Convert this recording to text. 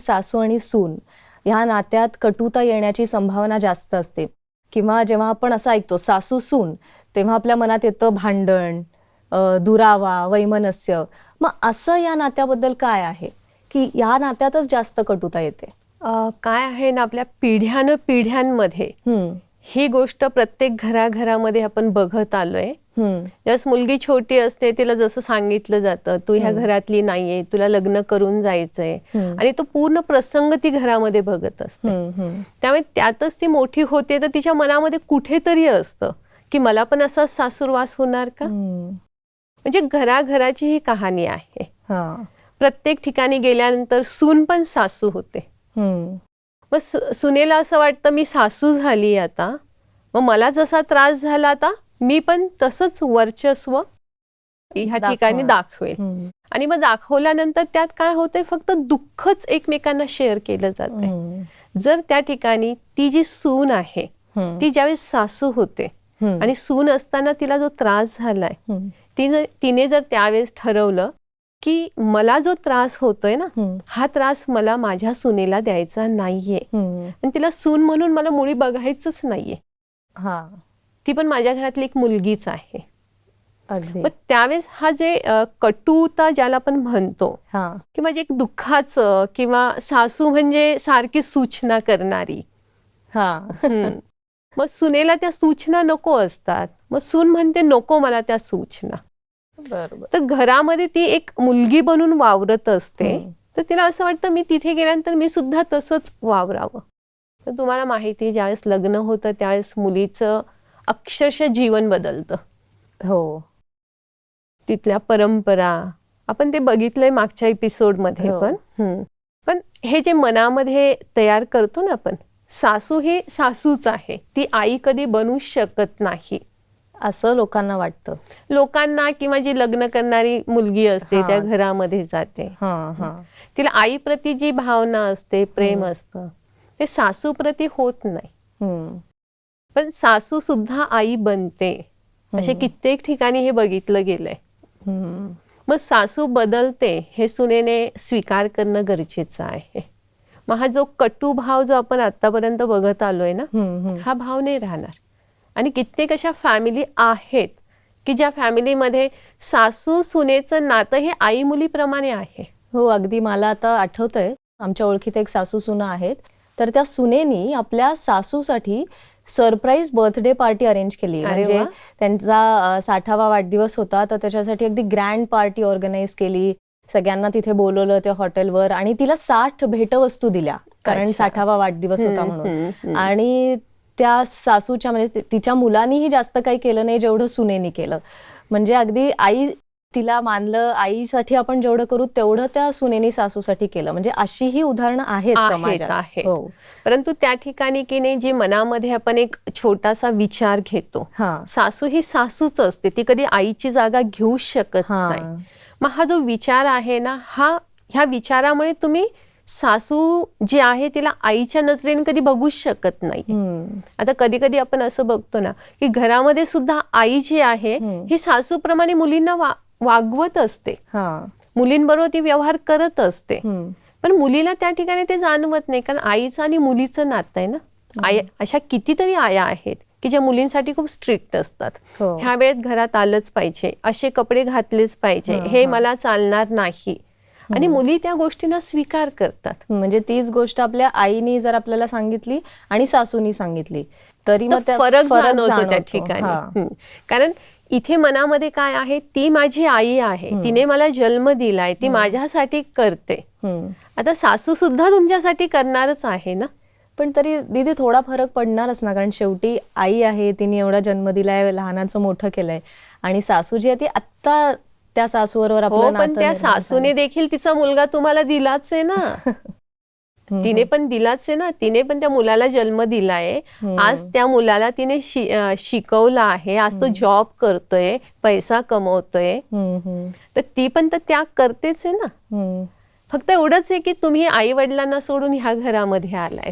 सासू आणि सून ह्या नात्यात कटुता येण्याची संभावना जास्त असते, किंवा जेव्हा आपण असं ऐकतो सासू सून, तेव्हा आपल्या मनात येतं भांडण, दुरावा, वैमनस्य. मग असं या नात्याबद्दल काय आहे की या नात्यातच जास्त कटुता येते? काय आहे ना, आपल्या पिढ्यानं पिढ्यांमध्ये ही गोष्ट प्रत्येक घराघरामध्ये आपण बघत आलोय. ज्यावेळेस मुलगी छोटी असते तिला जसं सांगितलं जातं, तू ह्या घरातली नाहीये, तुला लग्न करून जायचंय, आणि तो पूर्ण प्रसंग ती घरामध्ये बघत असते. त्यामुळे त्यातच ती मोठी होते, तर तिच्या मनामध्ये कुठेतरी असतं की मला पण असाच सासूरवास होणार का. म्हणजे घराघराची ही कहाणी आहे. प्रत्येक ठिकाणी गेल्यानंतर सून पण सासू होते. मग सुनेला असं वाटतं मी सासू झाली आता, मग मला जसा त्रास झाला आता मी पण तसंच वर्चस्व ह्या ठिकाणी दाखवेल. आणि मग दाखवल्यानंतर त्यात काय होतंय, फक्त दुःखच एकमेकांना शेअर केलं जातंय. जर त्या ठिकाणी ती जी सून आहे ती ज्यावेळेस सासू होते आणि सून असताना तिला जो त्रास झालाय, तिने जर त्यावेळेस ठरवलं की मला जो त्रास होतोय ना, हा त्रास मला माझ्या सुनेला द्यायचा नाहीये, आणि तिला सून म्हणून मला मुळी बघायचंच नाहीये, ती पण माझ्या घरातली एक मुलगीच आहे. मग त्यावेळेस हा जे कटुता ज्याला आपण म्हणतो, किंवा जे एक दुःखाचं, किंवा सासू म्हणजे सारखी सूचना करणारी, मग सुनेला त्या सूचना नको असतात, मग सून म्हणते नको मला त्या सूचना. तर घरामध्ये ती एक मुलगी बनून वावरत असते, तर तिला असं वाटतं मी तिथे गेल्यानंतर मी सुद्धा तसंच वावरावं. तर तुम्हाला माहिती आहे, ज्यावेळेस लग्न होतं त्यावेळेस मुलीचं अक्षरशः जीवन बदलतं. तिथल्या परंपरा आपण ते बघितलंय मागच्या एपिसोडमध्ये. पण हे जे मनामध्ये तयार करतो ना आपण, सासू ही सासूच आहे, ती आई कधी बनू शकत नाही असं लोकांना वाटतं. लोकांना, किंवा जी लग्न करणारी मुलगी असते त्या घरामध्ये जाते, तिला आईप्रती जी भावना असते, प्रेम असतं, ते सासूप्रती होत नाही. पण सासू सुद्धा आई बनते, असे कित्येक ठिकाणी हे बघितलं गेलंय. मग सासू बदलते हे सुनेने स्वीकार करणं गरजेचं आहे. मग हा जो कटू भाव जो आपण आतापर्यंत बघत आलोय ना, हा भाव नाही राहणार. आणि कित्येक अशा फॅमिली आहेत की ज्या फॅमिलीमध्ये सासू सुनेचं नातं हे आई मुलीप्रमाणे आहे. हो, अगदी. मला आता आठवतंय, आमच्या ओळखीत एक सासू सुना आहेत, तर त्या सुनेनी आपल्या सासूसाठी सरप्राईज बर्थडे पार्टी अरेंज केली. म्हणजे त्यांचा 60वा वाढदिवस होता, तर त्याच्यासाठी अगदी ग्रँड पार्टी ऑर्गनाईज केली. सगळ्यांना तिथे बोलवलं त्या हॉटेलवर, आणि तिला 60 भेटवस्तू दिल्या, कारण 60वा वाढदिवस होता म्हणून. आणि त्या सासूच्या, म्हणजे तिच्या मुलांनीही जास्त काही केलं नाही जेवढं सुनेनी केलं. म्हणजे अगदी आई तिला मानलं, आईसाठी आपण जेवढं करू तेवढं त्या सुनेनी सासूसाठी केलं. म्हणजे अशी ही उदाहरणं आहेत समाजात. परंतु त्या ठिकाणी की नाही, जी मनामध्ये आपण एक छोटासा विचार घेतो, सासू ही सासूच असते, ती कधी आईची जागा घेऊ शकत नाही. मग हा जो विचार आहे ना, ह्या विचारामुळे तुम्ही सासू जी आहे तिला आईच्या नजरेने कधी बघूच शकत नाही. आता कधी कधी आपण असं बघतो ना की घरामध्ये सुद्धा आई जी आहे ही सासूप्रमाणे मुलींना वागवत असते, मुलींबरोबर ती व्यवहार करत असते. पण मुलीला त्या ठिकाणी ते जाणवत नाही, कारण आईचं आणि मुलीचं नातं आहे ना. अशा कितीतरी आया आहेत की ज्या मुलींसाठी खूप स्ट्रिक्ट असतात. ह्या वेळेत घरात आलंच पाहिजे, असे कपडे घातलेच पाहिजे, हे मला चालणार नाही, आणि मुली त्या गोष्टींना स्वीकार करतात. म्हणजे तीच गोष्ट आपल्या आईनी जर आपल्याला सांगितली आणि सासूनी सांगितली तरी मग फरक जाणवतो त्या ठिकाणी. कारण इथे मनामध्ये काय आहे, ती माझी आई आहे, तिने मला जन्म दिलाय, ती माझ्यासाठी करते. आता सासू सुद्धा तुमच्यासाठी करणारच आहे ना. पण तरी दीदी थोडा फरक पडणारच ना, कारण शेवटी आई आहे, तिने एवढा जन्म दिलाय, लहानाचं मोठं केलंय, आणि सासू जी आहे ती आत्ता त्या सासूबरोबर आपलं नातं. पण त्या सासूने देखील तिचा मुलगा तुम्हाला दिलाच आहे ना. तिने पण दिलाच आहे ना, तिने पण त्या मुलाला जन्म दिलाय, आज त्या मुलाला तिने शिकवलं आहे, आज तो जॉब करतोय, पैसा कमवतोय, तर ती पण तर त्याग करतेच आहे ना. फक्त एवढंच आहे की तुम्ही आई वडिलांना सोडून ह्या घरामध्ये आलाय.